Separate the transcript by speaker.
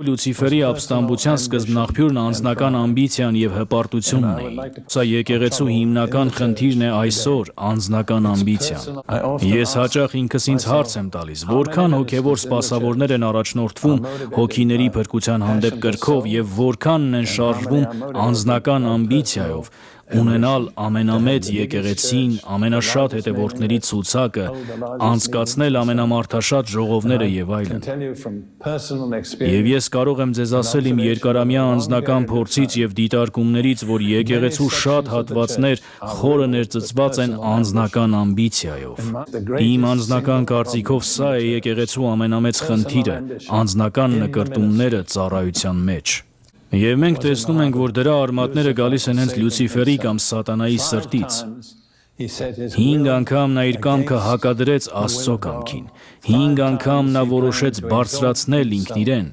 Speaker 1: Լյուցիֆերի ապստամբության սկզբնաղբյուրն անձնական ամբիցիան և հպարտությունն էին։ Սա եկեղեցու հիմնական խնդիրն է այսօր, անձնական ամբիցիան։ Ես հաճախ ինքս ինձ հարց եմ տալիս, որքան հոգևոր սպասավորներ են առաջնորդվում հոգիների փրկության հանդեպ կրքով և որքանն են շարժվում անձնական ամբիցիայով, ունենալ ամենամեծ եկեղեցին, ամենաշատ հետևորդների ցուցակը, անցկացնել ամենամարդաշատ ժողովները և այլն։ Եվ ես կարող եմ ձեզ ասել իմ երկարամյա անձնական փորձից և դիտարկումներից, որ եկեղեցու շատ հատվածներ խորը ներծծված են անձնական ամբիցիայով։ Իմ անձնական կարծիքով սա է եկեղեցու ամենամեծ խնդիրը՝ անձնական նկրտումները ծառայության մեջ։ Եվ մենք տեսնում ենք, որ դրա արմատները գալիս են հենց Լյուցիֆերի կամ սատանայի սրտից։ 5 անգամ նա իր կամքը հակադրեց Աստծո կամքին։ 5 անգամ նա որոշեց բարձրացնել ինքն իրեն։